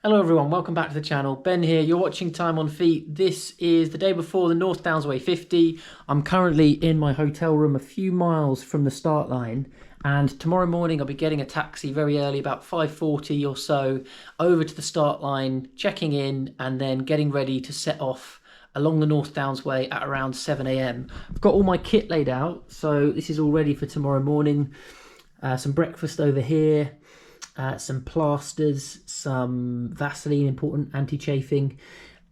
Hello everyone, welcome back to the channel. Ben here, you're watching Time on Feet. This is the day before the North Downs Way 50. I'm currently in my hotel room a few miles from the start line, and tomorrow morning I'll be getting a taxi very early, about 5:40 or so, over to the start line, checking in, and then getting ready to set off along the North Downs Way at around 7 AM. I've got all my kit laid out, so this is all ready for tomorrow morning. Some breakfast over here. Some plasters, some Vaseline, important anti-chafing,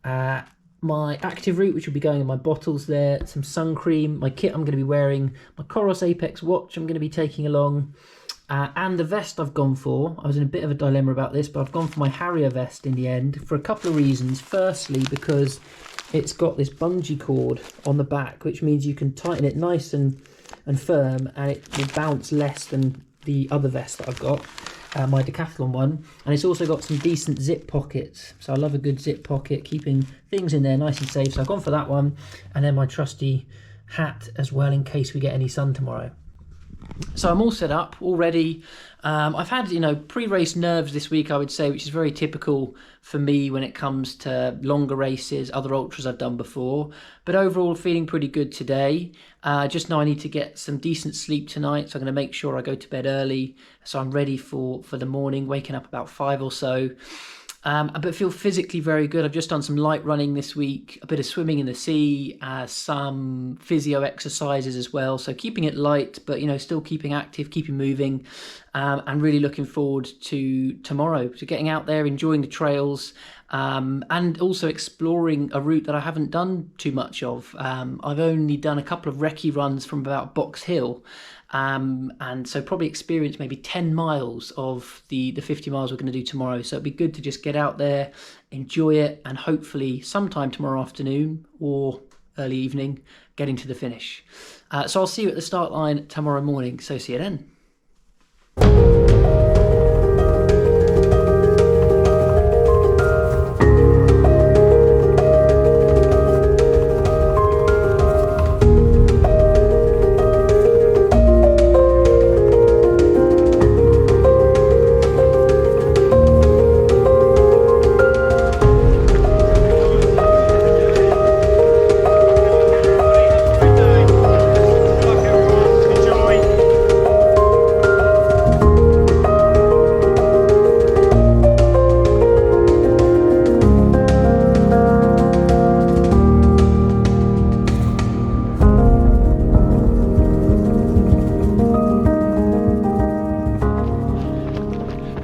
my active root, which will be going in my bottles there, some sun cream, my kit I'm going to be wearing, my Coros Apex watch I'm going to be taking along, and the vest I've gone for. I was in a bit of a dilemma about this, but I've gone for my Harrier vest in the end for a couple of reasons. Firstly, because it's got this bungee cord on the back, which means you can tighten it nice and firm, and it will bounce less than the other vest that I've got. My Decathlon one, and it's also got some decent zip pockets, so I love a good zip pocket, keeping things in there nice and safe. So I've gone for that one, and then my trusty hat as well in case we get any sun tomorrow. So I'm all set up, all ready. I've had, pre-race nerves this week, I would say, which is very typical for me when it comes to longer races, other ultras I've done before. But overall, feeling pretty good today. Just know I need to get some decent sleep tonight, so I'm going to make sure I go to bed early, so I'm ready for the morning, waking up about 5 or so. But feel physically very good. I've just done some light running this week, a bit of swimming in the sea, some physio exercises as well. So keeping it light, but still keeping active, keeping moving, and really looking forward to tomorrow, to getting out there, enjoying the trails, and also exploring a route that I haven't done too much of. I've only done a couple of recce runs from about Box Hill. And so probably experience maybe 10 miles of the 50 miles we're going to do tomorrow. So it'd be good to just get out there, enjoy it, and hopefully sometime tomorrow afternoon or early evening, getting to the finish. So I'll see you at the start line tomorrow morning. So see you then.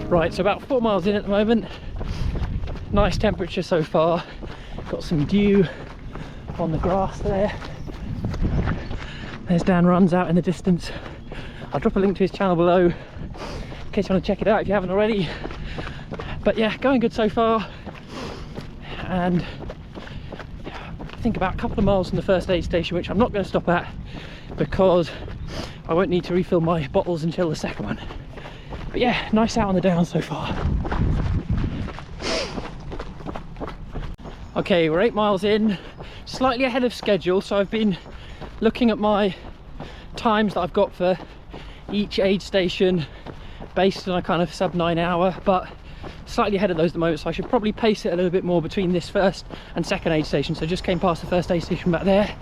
Right, so about 4 miles in at the moment. Nice temperature so far. Got some dew on the grass there. There's Dan Runs out in the distance. I'll drop a link to his channel below in case you want to check it out if you haven't already. But yeah, going good so far. And I think about a couple of miles from the first aid station, which I'm not going to stop at because I won't need to refill my bottles until the second one. But yeah, nice out on the downs so far. Okay, we're 8 miles in, slightly ahead of schedule, so I've been looking at my times that I've got for each aid station based on a kind of sub 9 hour, but slightly ahead of those at the moment, so I should probably pace it a little bit more between this first and second aid station. So just came past the first aid station back there,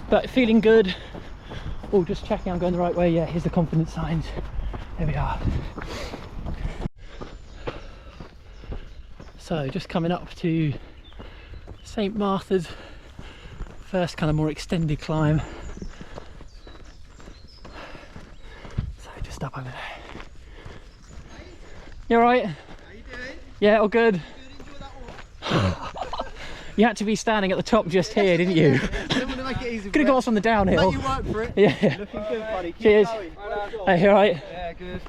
but feeling good. Oh, just checking I'm going the right way. Yeah, here's the confidence signs. There we are. So just coming up to St Martha's, first kind of more extended climb. So just up over there. You alright? How you doing? Yeah, all good. You had to be standing at the top just here, didn't you? Didn't want to make it easy. Could have got us on the downhill. Mate, you worked for it. Yeah. Looking good, buddy. Keep Cheers. Going. Hey, you alright? Yeah, good.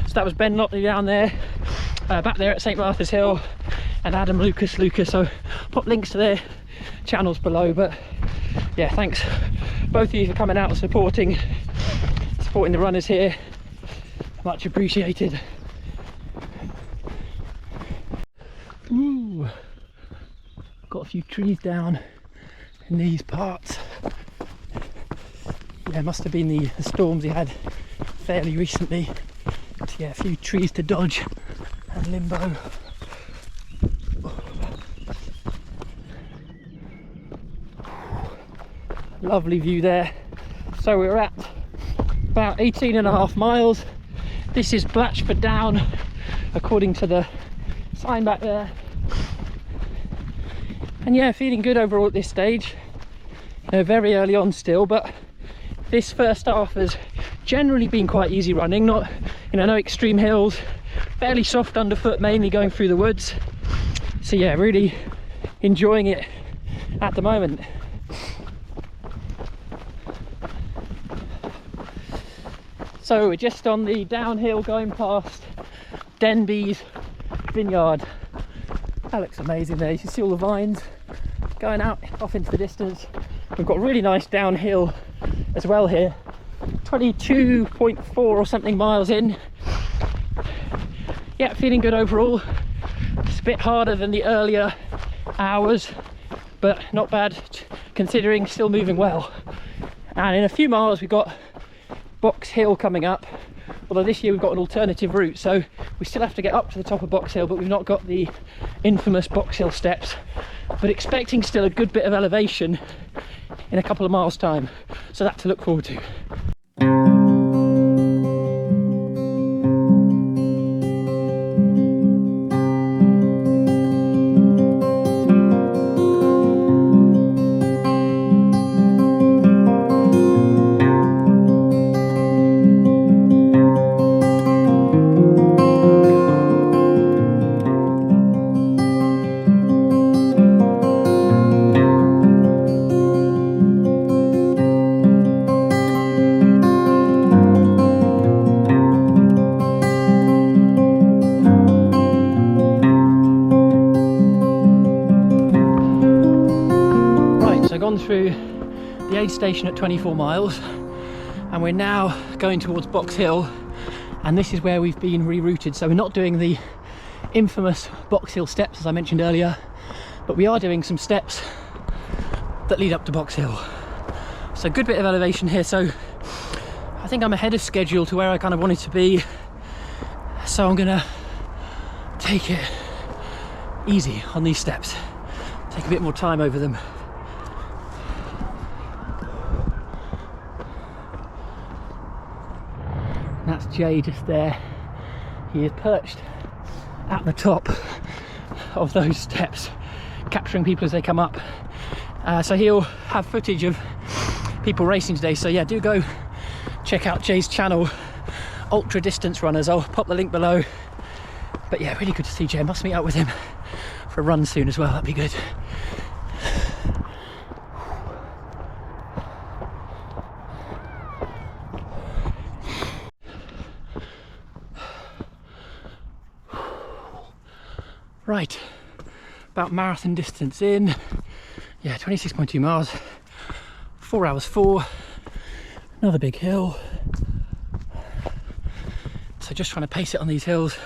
So that was Ben Lotley down there, back there at St Martha's Hill, and Adam Lucas. So pop links to their channels below. But yeah, thanks both of you for coming out and supporting supporting the runners here. Much appreciated. Ooh, got a few trees down in these parts. Yeah, must have been the storms he had fairly recently. So yeah, a few trees to dodge and limbo. Lovely view there. So we're at about 18.5 miles. This is Blatchford down, according to the sign back there. And yeah, feeling good overall at this stage. You know, very early on still, but this first half has generally been quite easy running. Not, you know, no extreme hills, fairly soft underfoot, mainly going through the woods. So yeah, really enjoying it at the moment. So we're just on the downhill going past Denbeigh's Vineyard. That looks amazing there. You can see all the vines going out off into the distance. We've got a really nice downhill as well here. 22.4 or something miles in. Yeah, feeling good overall. It's a bit harder than the earlier hours, but not bad considering, still moving well. And in a few miles we've got Box Hill coming up, although this year we've got an alternative route, so we still have to get up to the top of Box Hill, but we've not got the infamous Box Hill steps, but expecting still a good bit of elevation in a couple of miles time, so that to look forward to. Through the aid station at 24 miles and we're now going towards Box Hill, and this is where we've been rerouted. So we're not doing the infamous Box Hill steps as I mentioned earlier, but we are doing some steps that lead up to Box Hill. So good bit of elevation here, so I think I'm ahead of schedule to where I kind of wanted to be, so I'm gonna take it easy on these steps, take a bit more time over them. That's Jay just there. He is perched at the top of those steps, capturing people as they come up. So he'll have footage of people racing today. So yeah, do go check out Jay's channel, Ultra Distance Runners. I'll pop the link below. But yeah, really good to see Jay. Must meet up with him for a run soon as well. That'd be good. Right, about marathon distance in. Yeah, 26.2 miles, 4 hours 4, another big hill. So just trying to pace it on these hills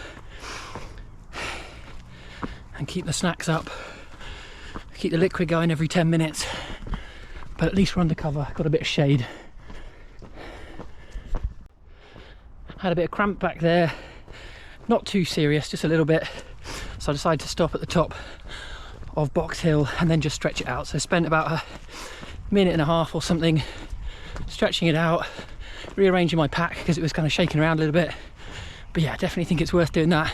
and keep the snacks up, keep the liquid going every 10 minutes, but at least we're under cover, got a bit of shade. Had a bit of cramp back there, not too serious, just a little bit. So I decided to stop at the top of Box Hill and then just stretch it out. So I spent about a minute and a half or something stretching it out, rearranging my pack because it was kind of shaking around a little bit. But yeah, I definitely think it's worth doing that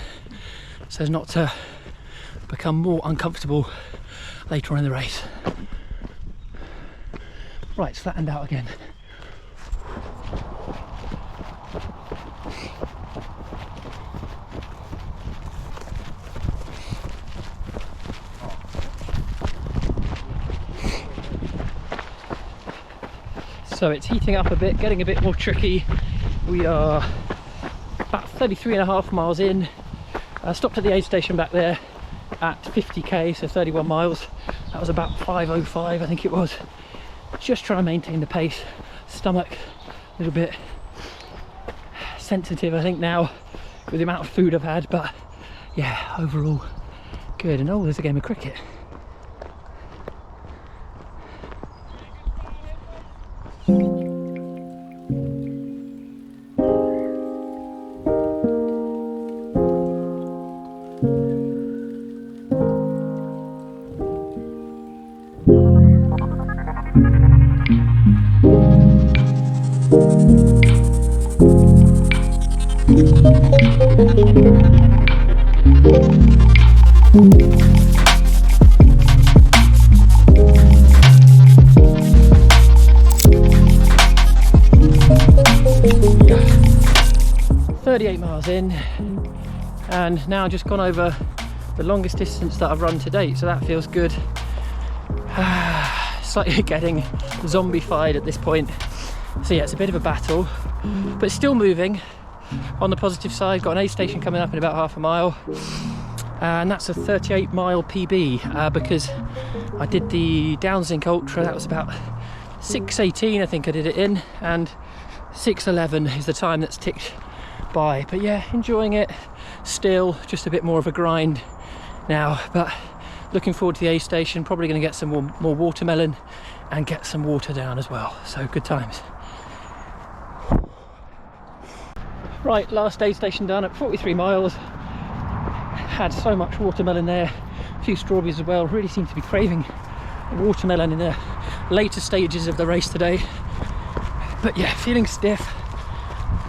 so as not to become more uncomfortable later on in the race. Right, it's flattened out again. So it's heating up a bit, getting a bit more tricky. We are about 33.5 miles in. I stopped at the aid station back there at 50k, so 31 miles. That was about 5:05, I think it was. Just trying to maintain the pace. Stomach a little bit sensitive, I think, now with the amount of food I've had, but yeah, overall good. And oh, there's a game of cricket. Yeah. 38 miles in, and now just gone over the longest distance that I've run to date, so that feels good. Slightly getting zombified at this point, so yeah, it's a bit of a battle, but still moving. On the positive side, got an aid station coming up in about half a mile, and that's a 38 mile PB because I did the Downslink Ultra. That was about 6:18 I think I did it in, and 6:11 is the time that's ticked by. But yeah, enjoying it still, just a bit more of a grind now, but looking forward to the aid station. Probably going to get some more watermelon and get some water down as well, so good times. Right, last aid station done at 43 miles. Had so much watermelon there, a few strawberries as well. Really seem to be craving watermelon in the later stages of the race today. But yeah, feeling stiff,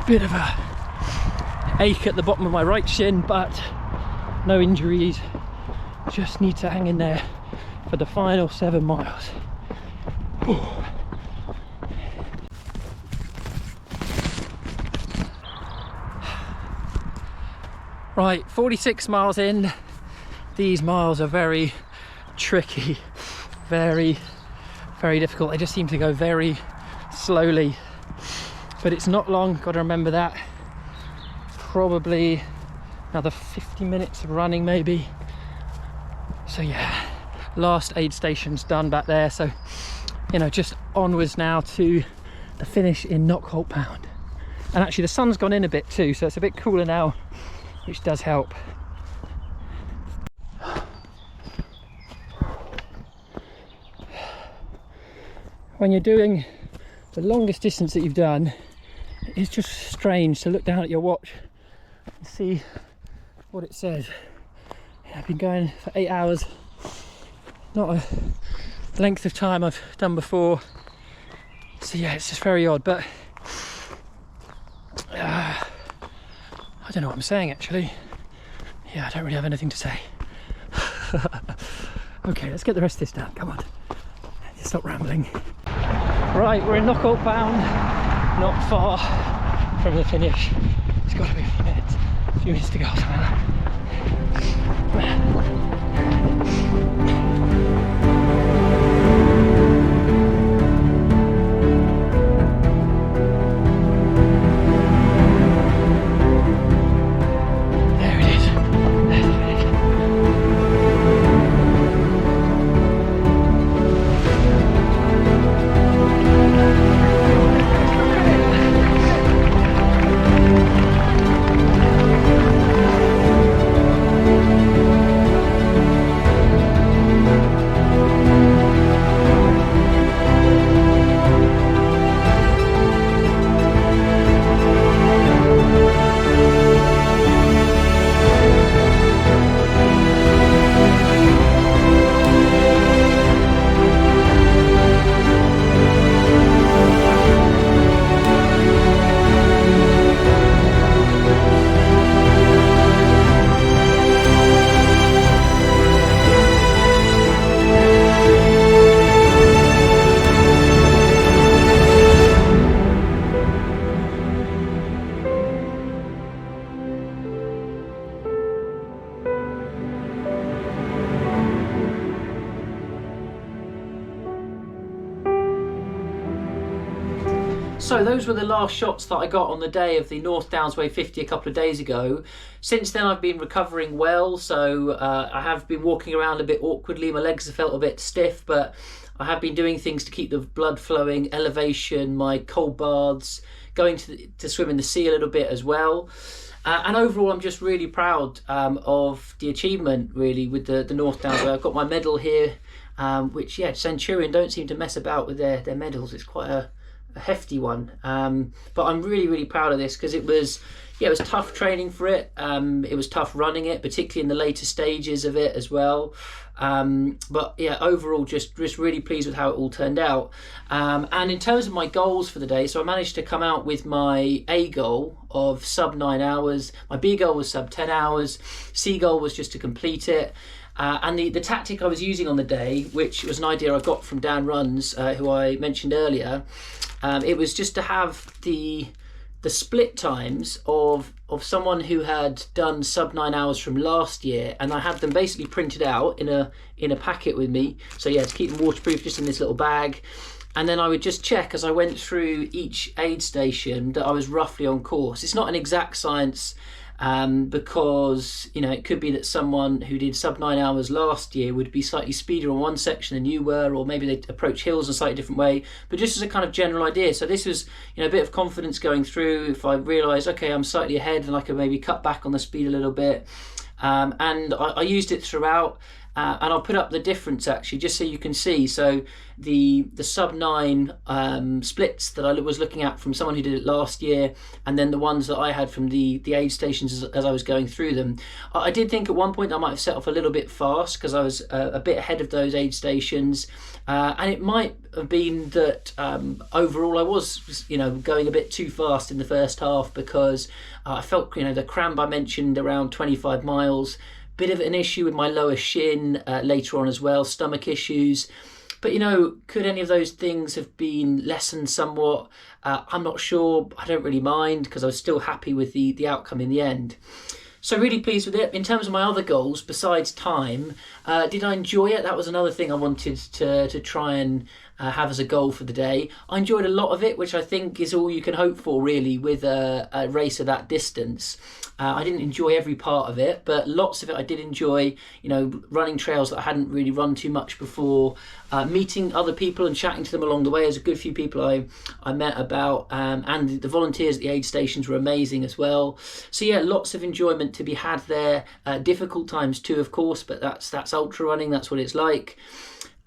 bit of a ache at the bottom of my right shin, but no injuries. Just need to hang in there for the final 7 miles. Ooh. Right, 46 miles in. These miles are very tricky, very difficult. They just seem to go very slowly, but it's not long, got to remember that. Probably another 50 minutes of running maybe. So yeah, last aid station's done back there, so you know, just onwards now to the finish in Knockholt Pound. And actually the sun's gone in a bit too, so it's a bit cooler now, which does help. When you're doing the longest distance that you've done, it's just strange to look down at your watch and see what it says. I've been going for 8 hours, not a length of time I've done before, so yeah, it's just very odd. But I don't know what I'm saying actually. Yeah, I don't really have anything to say. Okay, let's get the rest of this done, come on. Stop rambling. Right, we're in Knockholt Pound, not far from the finish. It's got to be a few minutes to go, something like that. So those were the last shots that I got on the day of the North Downsway 50 a couple of days ago. Since then I've been recovering well, so I have been walking around a bit awkwardly. My legs have felt a bit stiff, but I have been doing things to keep the blood flowing, elevation, my cold baths, going to swim in the sea a little bit as well. And overall, I'm just really proud of the achievement, really, with the North Downs. I've got my medal here, which, yeah, Centurion don't seem to mess about with their medals. It's quite a hefty one. But I'm really, really proud of this because it was tough training for it. It was tough running it, particularly in the later stages of it as well. But yeah, overall, just really pleased with how it all turned out. And in terms of my goals for the day, so I managed to come out with my A goal of sub 9 hours. My B goal was sub 10 hours. C goal was just to complete it. And the tactic I was using on the day, which was an idea I got from Dan Runs, who I mentioned earlier, it was just to have the split times of someone who had done sub 9 hours from last year, and I had them basically printed out in a packet with me. So yeah, to keep them waterproof, just in this little bag. And then I would just check as I went through each aid station that I was roughly on course. It's not an exact science, because it could be that someone who did sub 9 hours last year would be slightly speedier on one section than you were, or maybe they'd approach hills in a slightly different way, but just as a kind of general idea. So this was a bit of confidence going through. If I realised, okay, I'm slightly ahead, then I could maybe cut back on the speed a little bit. And I used it throughout. And I'll put up the difference actually, just so you can see. So the sub 9 splits that I was looking at from someone who did it last year, and then the ones that I had from the aid stations as I was going through them. I did think at one point I might have set off a little bit fast because I was a bit ahead of those aid stations, and it might have been that overall I was going a bit too fast in the first half because I felt the cramp I mentioned around 25 miles. Bit of an issue with my lower shin later on as well, stomach issues. But could any of those things have been lessened somewhat? I'm not sure. I don't really mind because I was still happy with the outcome in the end. So really pleased with it. In terms of my other goals, besides time, did I enjoy it? That was another thing I wanted to try and have as a goal for the day. I enjoyed a lot of it, which I think is all you can hope for really with a race of that distance. I didn't enjoy every part of it, but lots of it I did enjoy, running trails that I hadn't really run too much before, meeting other people and chatting to them along the way. There's a good few people I met about, and the volunteers at the aid stations were amazing as well. So yeah, lots of enjoyment to be had there. Difficult times too, of course, but that's ultra running, that's what it's like.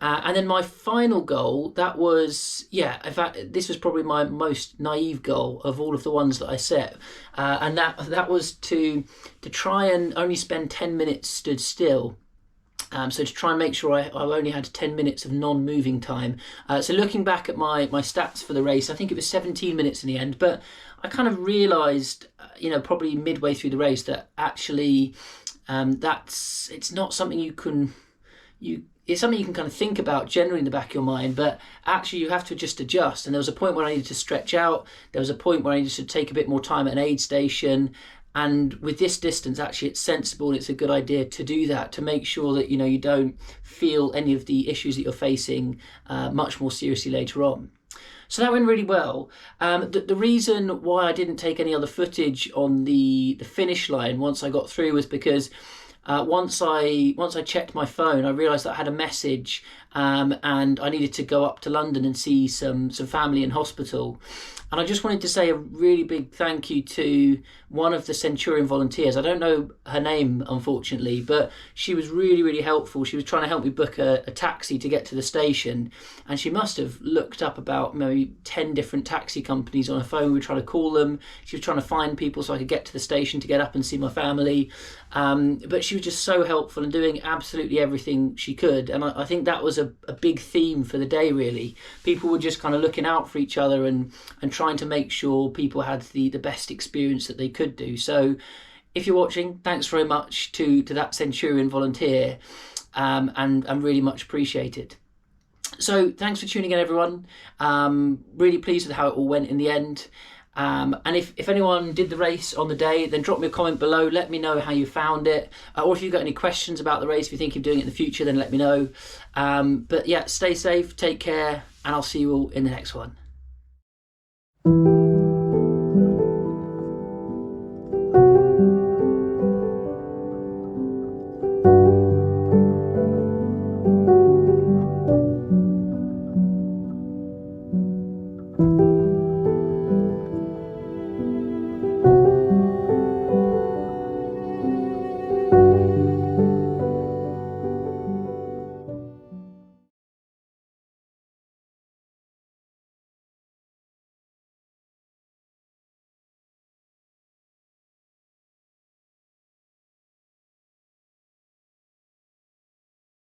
And then my final goal, that was, in fact, this was probably my most naive goal of all of the ones that I set. And that was to try and only spend 10 minutes stood still. So to try and make sure I only had 10 minutes of non-moving time. So looking back at my stats for the race, I think it was 17 minutes in the end. But I kind of realised, probably midway through the race that actually it's not something it's something you can kind of think about generally in the back of your mind, but actually you have to just adjust. And there was a point where I needed to stretch out. There was a point where I needed to take a bit more time at an aid station. And with this distance, actually, it's sensible and it's a good idea to do that, to make sure that, you don't feel any of the issues that you're facing much more seriously later on. So that went really well. The reason why I didn't take any other footage on the finish line once I got through was because once I checked my phone, I realised that I had a message, and I needed to go up to London and see some family in hospital. And I just wanted to say a really big thank you to one of the Centurion volunteers. I don't know her name, unfortunately, but she was really, really helpful. She was trying to help me book a taxi to get to the station. And she must have looked up about maybe 10 different taxi companies on her phone. We were trying to call them. She was trying to find people so I could get to the station to get up and see my family. But she was just so helpful and doing absolutely everything she could. And I think that was a big theme for the day, really. People were just kind of looking out for each other and trying to make sure people had the best experience that they could do. So if you're watching, thanks very much to that Centurion volunteer, and really much appreciated. So thanks for tuning in, everyone. Really pleased with how it all went in the end. And if anyone did the race on the day, then drop me a comment below. Let me know how you found it, or if you've got any questions about the race, if you think of doing it in the future, then let me know. But yeah, stay safe, take care, and I'll see you all in the next one.